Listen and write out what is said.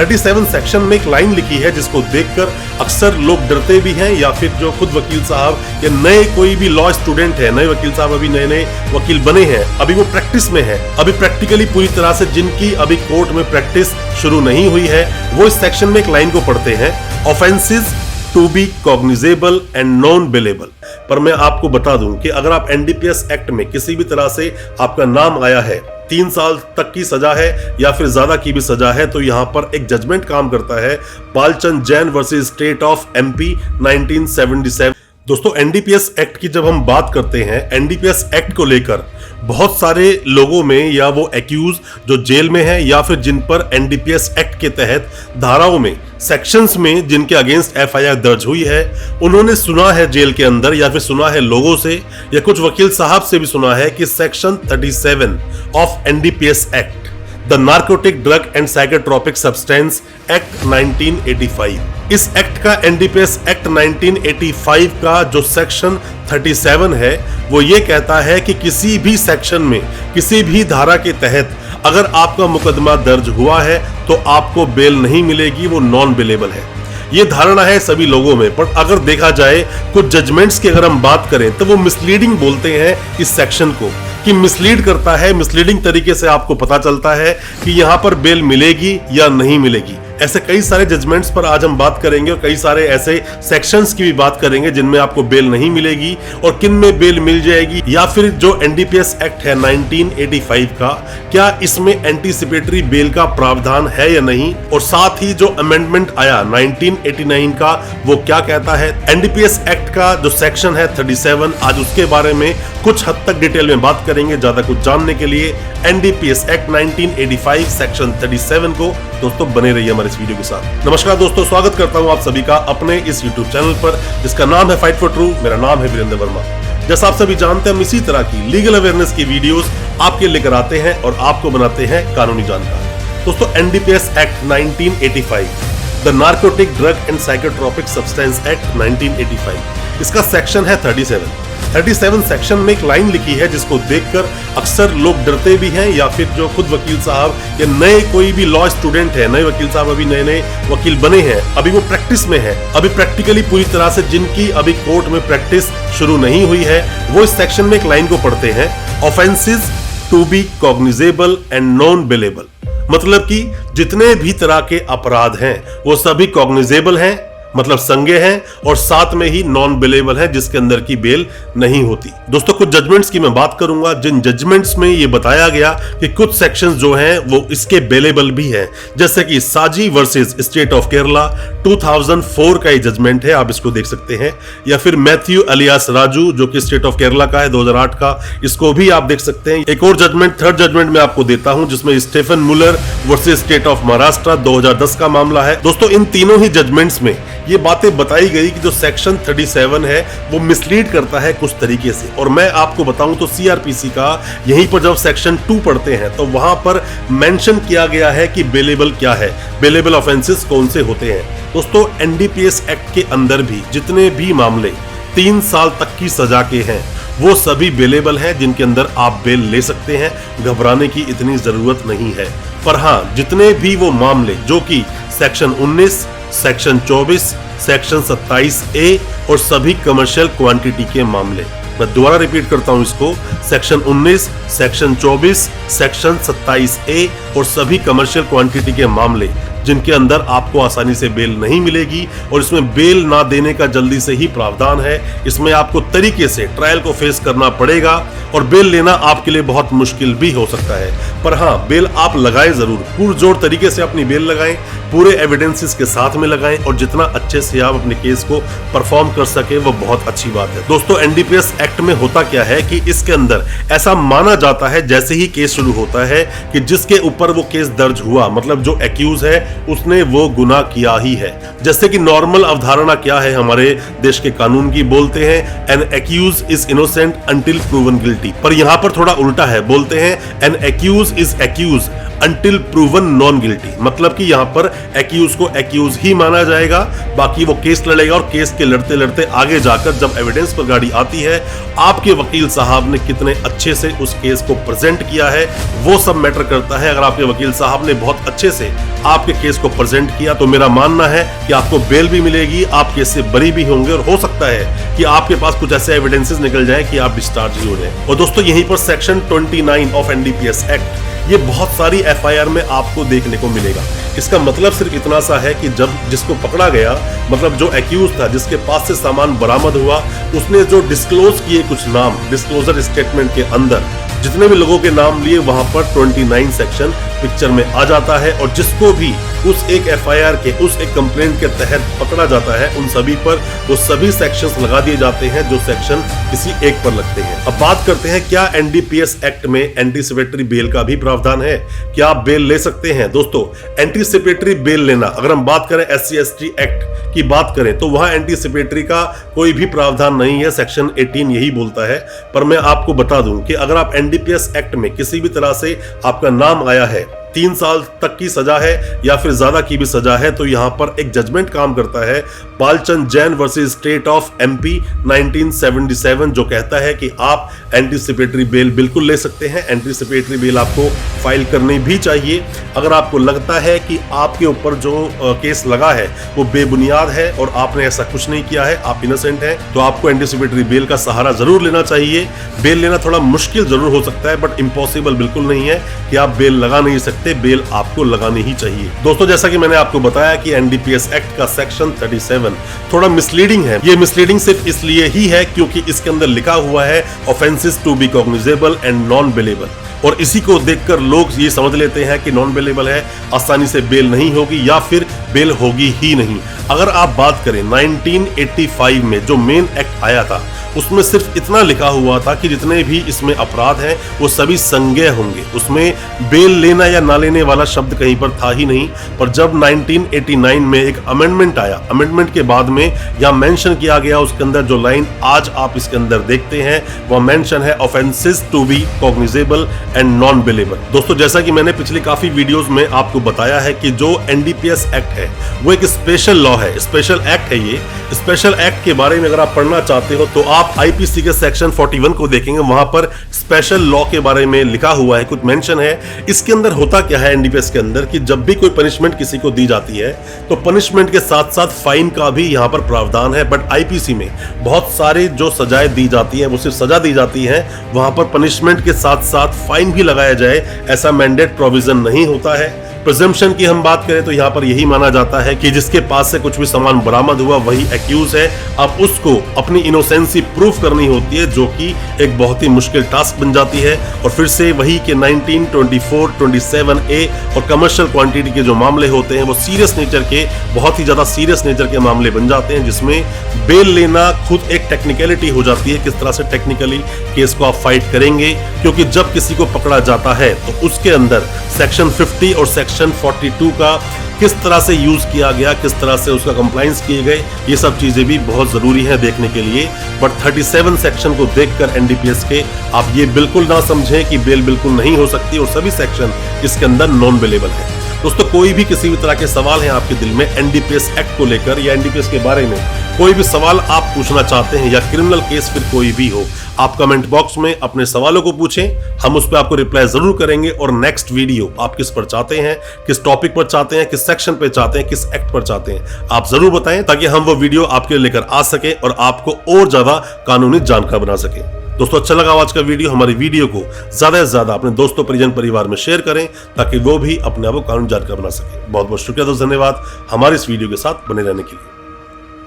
37 section में एक line लिखी है जिसको देखकर अक्सर लोग डरते भी हैं, या फिर जो खुद वकील साहब या नए कोई भी लॉ स्टूडेंट है, नए वकील साहब अभी नए वकील बने हैं, अभी वो प्रैक्टिस में है, अभी प्रैक्टिकली पूरी तरह से जिनकी अभी कोर्ट में प्रैक्टिस शुरू नहीं हुई है, वो इस सेक्शन में एक लाइन को पढ़ते हैं, offences to be cognizable and non bailable. पर मैं आपको बता दूं कि अगर आप एनडीपीएस एक्ट में किसी भी तरह से आपका नाम आया है, 3 साल तक की सजा है या फिर ज्यादा की भी सजा है, तो यहां पर एक जजमेंट काम करता है, Balchand Jain versus state of MP 1977। दोस्तों, एनडीपीएस एक्ट की जब हम बात करते हैं, एनडीपीएस एक्ट को लेकर बहुत सारे लोगों में या वो एक्यूज जो जेल में है या फिर जिन पर एनडीपीएस एक्ट के तहत धाराओं में, सेक्शंस में जिनके अगेंस्ट एफआईआर दर्ज हुई है, उन्होंने सुना है जेल के अंदर या फिर सुना है लोगों से या कुछ वकील साहब से भी सुना है कि section 37 of NDPS act, the narcotic drug and psychotropic substance act 1985, इस एक्ट का एनडीपीएस एक्ट 1985 का जो सेक्शन 37 है वो ये कहता है कि किसी भी सेक्शन में, किसी भी धारा के तहत अगर आपका मुकदमा दर्ज हुआ है तो आपको बेल नहीं मिलेगी, वो नॉन बेलेबल है। ये धारणा है सभी लोगों में, पर अगर देखा जाए कुछ जजमेंट्स की अगर हम बात करें तो वो मिसलीडिंग बोलते हैं इस सेक्शन को, कि मिसलीड करता है, मिसलीडिंग तरीके से आपको पता चलता है कि यहां पर बेल मिलेगी या नहीं मिलेगी। ऐसे कई सारे जजमेंट्स पर आज हम बात करेंगे और कई सारे ऐसे सेक्शंस की भी बात करेंगे जिनमें आपको बेल नहीं मिलेगी और किन में बेल मिल जाएगी, या फिर जो एनडीपीएस एक्ट है 1985 का, क्या इसमें एंटीसिपेटरी बेल का प्रावधान है या नहीं, और साथ ही जो अमेंडमेंट आया 1989 का वो क्या कहता है। एनडीपीएस एक्ट का जो सेक्शन है 37, आज उसके बारे में कुछ हद तक डिटेल में बात करेंगे। ज्यादा कुछ जानने के लिए एनडीपीएस एक्ट 1985 सेक्शन 37 को दोस्तों बने रहिए हमारे इस वीडियो के साथ। नमस्कार दोस्तों, स्वागत करता हूं आप सभी का अपने इस यूट्यूब चैनल पर जिसका नाम है फाइट फॉर ट्रू। मेरा नाम है वीरेंद्र वर्मा। जैसा आप सभी जानते हैं, हम इसी तरह की लीगल अवेयरनेस की वीडियोस आपके लेकर आते हैं और आपको बनाते हैं कानूनी जानकार। दोस्तों, NDPS act 1985, the narcotic drug and psychotropic substance act 1985, इसका सेक्शन है 37 सेक्शन में एक लाइन लिखी है जिसको देखकर अक्सर लोग डरते भी हैं, या फिर जो खुद वकील साहब या नए कोई भी लॉ स्टूडेंट है, नए वकील साहब अभी नए वकील बने हैं, अभी वो प्रैक्टिस में है, अभी प्रैक्टिकली पूरी तरह से जिनकी अभी कोर्ट में प्रैक्टिस शुरू नहीं हुई है, वो इस सेक्शन में एक लाइन को पढ़ते हैं, offences to be cognizable and non bailable. मतलब कि जितने भी तरह के अपराध हैं वो सभी कॉग्निजेबल हैं, मतलब संज्ञेय हैं, और साथ में ही नॉन बेलेबल है जिसके अंदर की बेल नहीं होती। दोस्तों, कुछ जजमेंट्स की मैं बात करूंगा जिन जजमेंट्स में ये बताया गया कि कुछ सेक्शंस जो हैं वो इसके बेलेबल भी हैं, जैसे कि साजी वर्सेस स्टेट ऑफ केरला 2004 का ये जजमेंट है, आप इसको देख सकते हैं, या फिर मैथ्यू अलियास राजू जो कि स्टेट ऑफ केरला का है 2008 का, इसको भी आप देख सकते हैं। एक और जजमेंट, थर्ड जजमेंट मैं आपको देता हूं जिसमें Stephen Muller versus state of Maharashtra 2010 का मामला है। दोस्तों, इन तीनों ही जजमेंट्स में ये बातें बताई गई कि जो सेक्शन 37 है वो मिसलीड करता है कुछ तरीके से, और मैं आपको बताऊं तो सीआरपीसी का यहीं पर जब सेक्शन 2 पढ़ते हैं तो वहां पर मेंशन किया गया है कि बेलेबल क्या है, बेलेबल ऑफेंसेस कौन से होते हैं। दोस्तों, एनडीपीएस एक्ट के अंदर भी जितने भी मामले 3 साल तक की सजा के हैं वो सभी बेलेबल हैं, जिनके अंदर आप बेल ले सकते हैं, घबराने की इतनी जरूरत नहीं है। पर हाँ, जितने भी वो मामले जो कि सेक्शन 19, सेक्शन 24, सेक्शन 27A और सभी कमर्शियल क्वांटिटी के मामले, मैं दोबारा रिपीट करता हूं इसको, सेक्शन 19, सेक्शन 24, सेक्शन 27A और सभी कमर्शियल क्वांटिटी के मामले जिनके अंदर आपको आसानी से बेल नहीं मिलेगी, और इसमें बेल ना देने का जल्दी से ही प्रावधान है। इसमें आपको तरीके से ट्रायल को फेस करना पड़ेगा और बेल लेना आपके लिए बहुत मुश्किल भी हो सकता है। पर हाँ, बेल आप लगाएं जरूर, पुरजोर तरीके से अपनी बेल लगाएं, पूरे एविडेंसेस के साथ में लगाएं, और जितना अच्छे से आप अपने केस को परफॉर्म कर सके वो बहुत अच्छी बात है। दोस्तों, एनडीपीएस एक्ट में होता क्या है कि इसके अंदर ऐसा माना जाता है जैसे ही केस शुरू होता है कि जिसके ऊपर वो केस दर्ज हुआ, मतलब जो एक्यूज है उसने वो गुनाह किया ही है। जैसे कि नॉर्मल अवधारणा क्या है हमारे देश के कानून की, बोलते हैं an accused is innocent until proven guilty, guilty, पर यहां पर थोड़ा उल्टा है, बोलते हैं an accused is accused until proven non guilty, मतलब कि यहां पर एक्यूज को एक्यूज ही माना जाएगा, बाकी वो केस लड़ेगा और केस के लड़ते लड़ते आगे जाकर जब एविडेंस पर गाड़ी आती है, आपके वकील साहब ने कितने अच्छे से उस केस को प्रेजेंट किया है वो सब मैटर करता है। अगर आपके वकील साहब ने बहुत अच्छे से आपके केस को प्रेजेंट किया तो मेरा मानना है कि आपको बेल भी मिलेगी, आप केस से बरी भी होंगे और हो सकता है कि आपके पास कुछ ऐसे एविडेंसेस निकल जाए कि आप डिस्चार्ज ही हो जाए। और दोस्तों यहीं पर सेक्शन 29 ऑफ एनडीपीएस एक्ट ये बहुत सारी एफआईआर में आपको देखने को मिलेगा। इसका मतलब सिर्फ इतना सा है कि जब जिसको पकड़ा गया, मतलब जो एक्यूज था जिसके पास से सामान बरामद हुआ, उसने जो डिस्क्लोज किए कुछ नाम डिस्क्लोजर स्टेटमेंट के अंदर, जितने भी लोगों के नाम लिए वहां पर 29 सेक्शन पिक्चर में आ जाता है और जिसको भी उस एक एफआईआर के उस एक कंप्लेंट के तहत पकड़ा जाता है उन सभी पर वो सभी सेक्शंस लगा दिए जाते हैं जो सेक्शन किसी एक पर लगते हैं। अब बात करते हैं क्या एनडीपीएस एक्ट में एंटीसिपेटरी बेल का भी प्रावधान है, क्या आप बेल ले सकते हैं? दोस्तों एंटीसिपेटरी बेल लेना, अगर हम बात करें SC/ST एक्ट की बात करें तो वहां एंटीसिपेटरी का कोई भी प्रावधान नहीं है, सेक्शन 18 यही बोलता है। पर मैं आपको बता दूं कि अगर आप एनडीपीएस एक्ट में किसी भी तरह से आपका नाम आया है, 3 साल तक की सजा है या फिर ज्यादा की भी सजा है, तो यहां पर एक जजमेंट काम करता है, Balchand Jain versus state of MP 1977, जो कहता है कि आप एंटीसिपेटरी बेल बिल्कुल ले सकते हैं। एंटीसिपेटरी बेल आपको फाइल करनी भी चाहिए अगर आपको लगता है कि आपके ऊपर जो केस लगा है वो बेबुनियाद है और आपने ऐसा कुछ नहीं किया है, आप इनोसेंट हैं, तो आपको एंटीसिपेटरी बेल का सहारा जरूर लेना चाहिए। बेल लेना थोड़ा मुश्किल जरूर हो सकता है बट इम्पॉसिबल बिल्कुल नहीं है कि आप बेल लगा नहीं सकते, बेल आपको लगानी ही चाहिए। दोस्तों जैसा कि मैंने आपको बताया कि एनडीपीएस एक्ट का सेक्शन 37 थोड़ा मिसलीडिंग है। ये मिसलीडिंग सिर्फ इसलिए ही है क्योंकि इसके अंदर लिखा हुआ है offences to be cognizable and non bailable, और इसी को देखकर लोग ये समझ लेते हैं कि नॉन बेलेबल है, आसानी से बेल नहीं होगी या फिर बेल होगी ही नहीं। अगर आप बात करें 1985 में जो मेन एक्ट आया था उसमें सिर्फ इतना लिखा हुआ था कि जितने भी इसमें अपराध हैं वो सभी संज्ञेय होंगे, उसमें बेल लेना या ना लेने वाला शब्द कहीं पर था ही नहीं। पर जब 1989 में एक अमेंडमेंट आया, अमेंडमेंट के बाद में यहां मेंशन किया गया, उसके अंदर जो लाइन आज आप इसके अंदर देखते हैं वह मेंशन है offences to be cognizable and non bailable. दोस्तों जैसा कि मैंने पिछली काफी वीडियोस में आपको बताया है कि जो एनडीपीएस एक्ट है वो एक स्पेशल लॉ है, स्पेशल एक्ट है। ये स्पेशल एक्ट के बारे में अगर आप पढ़ना चाहते हो तो आप आईपीसी के सेक्शन 41 को देखेंगे, वहां पर स्पेशल लॉ के बारे में लिखा हुआ है, कुछ मेंशन है। इसके अंदर होता क्या है एनडीपीएस के अंदर कि जब भी कोई पनिशमेंट किसी को दी जाती है तो पनिशमेंट के साथ साथ फाइन का भी यहां पर प्रावधान है। बट आईपीसी में बहुत सारे जो सजाएं दी जाती हैं वो सिर्फ सजा दी जाती है, वहां पर पनिशमेंट के साथ साथ फाइन भी लगाया जाए ऐसा मैंडेट प्रोविजन नहीं होता है। प्रिजम्पशन की हम बात करें तो यहाँ पर यही माना जाता है कि जिसके पास से कुछ भी सामान बरामद हुआ वही एक्यूज है। अब उसको अपनी इनोसेंसी प्रूफ करनी होती है जो कि एक बहुत ही मुश्किल टास्क बन जाती है। और फिर से वही के 1924, 27A और कमर्शियल क्वांटिटी के जो मामले होते हैं वो सीरियस नेचर के, बहुत ही ज्यादा सीरियस नेचर के मामले बन जाते हैं, जिसमें बेल लेना खुद एक टेक्निकलिटी हो जाती है। किस तरह से टेक्निकली केस को आप फाइट करेंगे, क्योंकि जब किसी को पकड़ा जाता है तो उसके अंदर सेक्शन 50 और सेक्शन 42 का किस तरह से यूज किया गया, किस तरह से उसका कंप्लायंस किए गए, ये सब चीजें भी बहुत जरूरी है देखने के लिए। बट 37 सेक्शन को देखकर एनडीपीएस के आप ये बिल्कुल ना समझें कि बेल बिल्कुल नहीं हो सकती और सभी सेक्शन इसके अंदर नॉन बेलेबल है। दोस्तों कोई भी किसी भी तरह के सवाल हैं आपके दिल में एनडीपीएस एक्ट को लेकर या एनडीपीएस के बारे में कोई भी सवाल आप पूछना चाहते हैं या क्रिमिनल केस फिर कोई भी हो, आप कमेंट बॉक्स में अपने सवालों को पूछें, हम उस पर आपको रिप्लाई जरूर करेंगे। और नेक्स्ट वीडियो आप किस पर चाहते हैं, किस टॉपिक पर चाहते हैं, किस सेक्शन पर चाहते हैं, किस एक्ट पर चाहते हैं, आप जरूर बताएं ताकि हम वो वीडियो आपके लिए लेकर आ सके और आपको और ज्यादा कानूनी जानकार बना सके। दोस्तों अच्छा लगा आज का वीडियो, हमारी वीडियो को ज्यादा से ज्यादा अपने दोस्तों परिजन परिवार में शेयर करें ताकि वो भी अपने आप को कानूनी जानकार बना सके। बहुत बहुत शुक्रिया दोस्तों, धन्यवाद हमारे इस वीडियो के साथ बने रहने के लिए।